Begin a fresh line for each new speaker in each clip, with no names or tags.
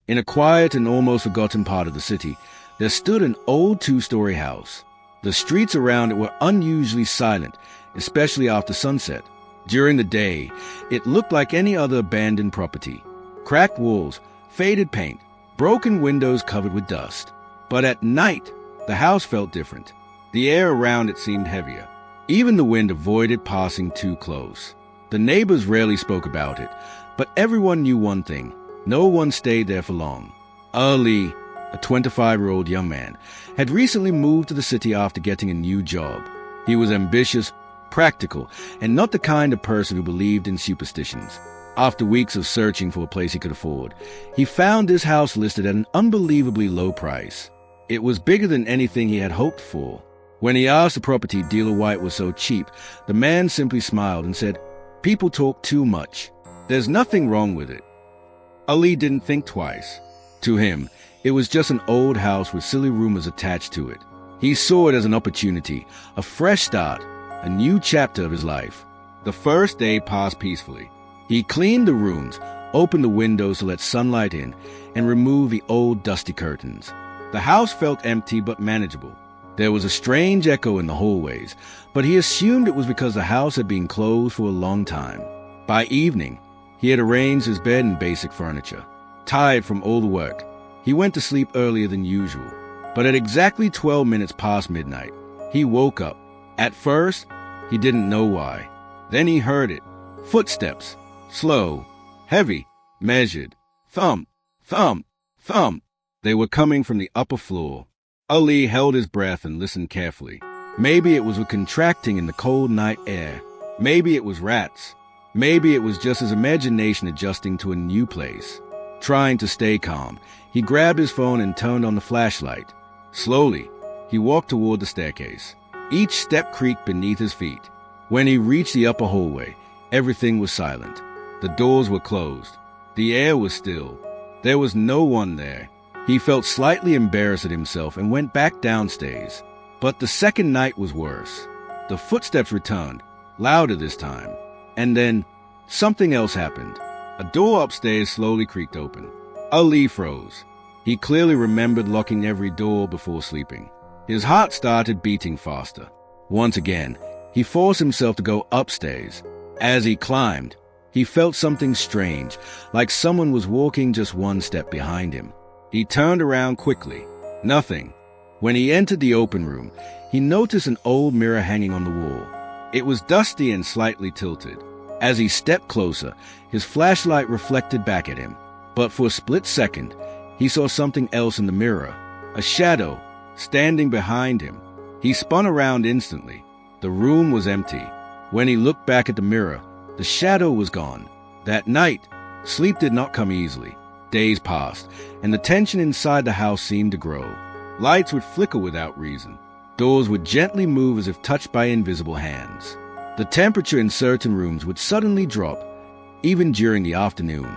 In a quiet and almost forgotten part of the city, there stood an old two-story house. The streets around it were unusually silent, especially after sunset. During the day, it looked like any other abandoned property. Cracked walls, faded paint, broken windows covered with dust. But at night, the house felt different. The air around it seemed heavier. Even the wind avoided passing too close. The neighbors rarely spoke about it, but everyone knew one thing. No one stayed there for long. Ali, a 25-year-old young man, had recently moved to the city after getting a new job. He was ambitious, practical, and not the kind of person who believed in superstitions. After weeks of searching for a place he could afford, he found this house listed at an unbelievably low price. It was bigger than anything he had hoped for. When he asked the property dealer why it was so cheap, the man simply smiled and said, "People talk too much. There's nothing wrong with it." Ali didn't think twice. To him, it was just an old house with silly rumors attached to it. He saw it as an opportunity, a fresh start, a new chapter of his life. The first day passed peacefully. He cleaned the rooms, opened the windows to let sunlight in, and removed the old dusty curtains. The house felt empty but manageable. There was a strange echo in the hallways, but he assumed it was because the house had been closed for a long time. By evening, he had arranged his bed and basic furniture. Tired from all the work, he went to sleep earlier than usual. But at exactly 12 minutes past midnight, he woke up. At first, he didn't know why. Then he heard it. Footsteps. Slow, heavy, measured. Thump, thump, thump. They were coming from the upper floor. Ali held his breath and listened carefully. Maybe it was a contracting in the cold night air. Maybe it was rats. Maybe it was just his imagination adjusting to a new place. Trying to stay calm, he grabbed his phone and turned on the flashlight. Slowly, he walked toward the staircase. Each step creaked beneath his feet. When he reached the upper hallway, everything was silent. The doors were closed. The air was still. There was no one there. He felt slightly embarrassed at himself and went back downstairs. But the second night was worse. The footsteps returned, louder this time. And then, something else happened. A door upstairs slowly creaked open. Ali froze. He clearly remembered locking every door before sleeping. His heart started beating faster. Once again, he forced himself to go upstairs. As he climbed, he felt something strange, like someone was walking just one step behind him. He turned around quickly. Nothing. When he entered the open room, he noticed an old mirror hanging on the wall. It was dusty and slightly tilted. As he stepped closer, his flashlight reflected back at him. But for a split second, he saw something else in the mirror. A shadow, standing behind him. He spun around instantly. The room was empty. When he looked back at the mirror, the shadow was gone. That night, sleep did not come easily. Days passed, and the tension inside the house seemed to grow. Lights would flicker without reason. Doors would gently move as if touched by invisible hands. The temperature in certain rooms would suddenly drop, even during the afternoon.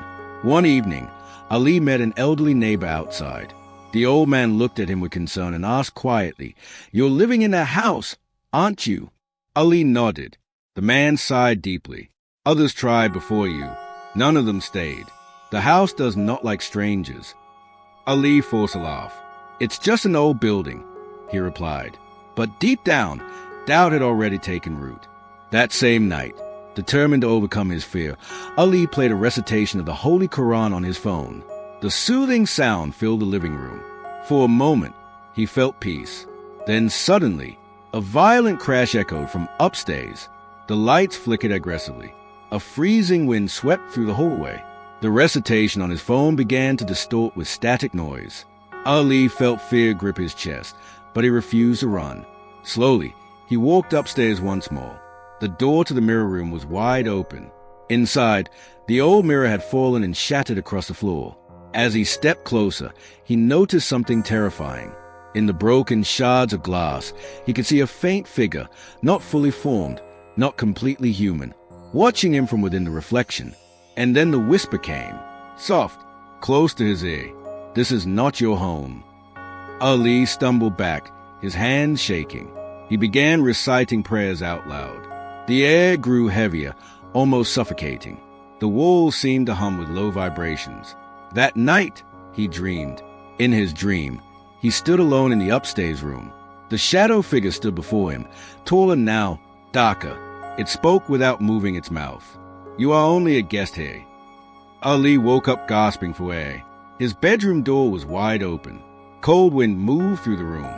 One evening, Ali met an elderly neighbor outside. The old man looked at him with concern and asked quietly, "You're living in that house, aren't you?" Ali nodded. The man sighed deeply. "Others tried before you. None of them stayed. The house does not like strangers." Ali forced a laugh. "It's just an old building," he replied. But deep down, doubt had already taken root. That same night, determined to overcome his fear, Ali played a recitation of the Holy Quran on his phone. The soothing sound filled the living room. For a moment, he felt peace. Then suddenly, a violent crash echoed from upstairs. The lights flickered aggressively. A freezing wind swept through the hallway. The recitation on his phone began to distort with static noise. Ali felt fear grip his chest, but he refused to run. Slowly, he walked upstairs once more. The door to the mirror room was wide open. Inside, the old mirror had fallen and shattered across the floor. As he stepped closer, he noticed something terrifying. In the broken shards of glass, he could see a faint figure, not fully formed, not completely human, watching him from within the reflection. And then the whisper came, soft, close to his ear. "This is not your home." Ali stumbled back, his hands shaking. He began reciting prayers out loud. The air grew heavier, almost suffocating. The walls seemed to hum with low vibrations. That night, he dreamed. In his dream, he stood alone in the upstairs room. The shadow figure stood before him, taller now, darker. It spoke without moving its mouth. "You are only a guest here." Ali woke up gasping for air. His bedroom door was wide open. Cold wind moved through the room.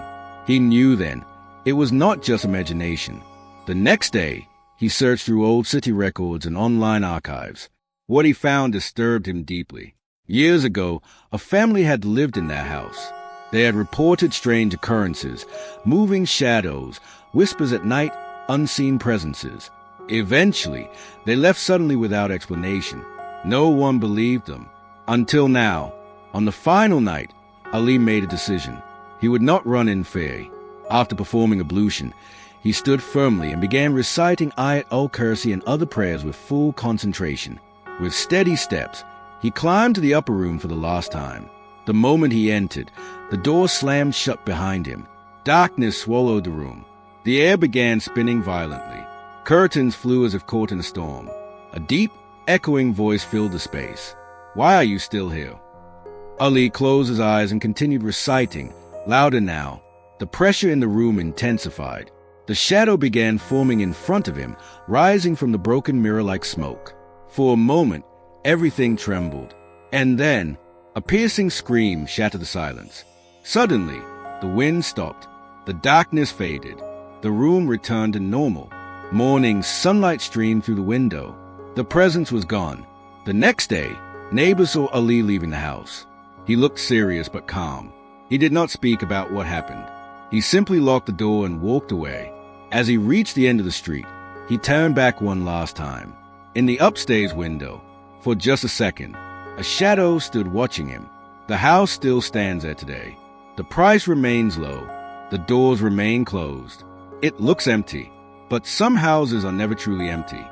He knew then it was not just imagination. The next day, he searched through old city records and online archives. What he found disturbed him deeply. Years ago, a family had lived in their house. They had reported strange occurrences, moving shadows, whispers at night, unseen presences. Eventually, they left suddenly without explanation. No one believed them. Until now, on the final night, Ali made a decision. He would not run in fear. After performing ablution, he stood firmly and began reciting Ayat al-Kursi and other prayers with full concentration. With steady steps, he climbed to the upper room for the last time. The moment he entered, the door slammed shut behind him. Darkness swallowed the room. The air began spinning violently. Curtains flew as if caught in a storm. A deep, echoing voice filled the space. "Why are you still here?" Ali closed his eyes and continued reciting, louder now. The pressure in the room intensified. The shadow began forming in front of him, rising from the broken mirror like smoke. For a moment, everything trembled. And then, a piercing scream shattered the silence. Suddenly, the wind stopped. The darkness faded. The room returned to normal. Morning sunlight streamed through the window. The presence was gone. The next day, neighbors saw Ali leaving the house. He looked serious but calm. He did not speak about what happened. He simply locked the door and walked away. As he reached the end of the street, he turned back one last time. In the upstairs window, for just a second, a shadow stood watching him. The house still stands there today. The price remains low. The doors remain closed. It looks empty, but some houses are never truly empty.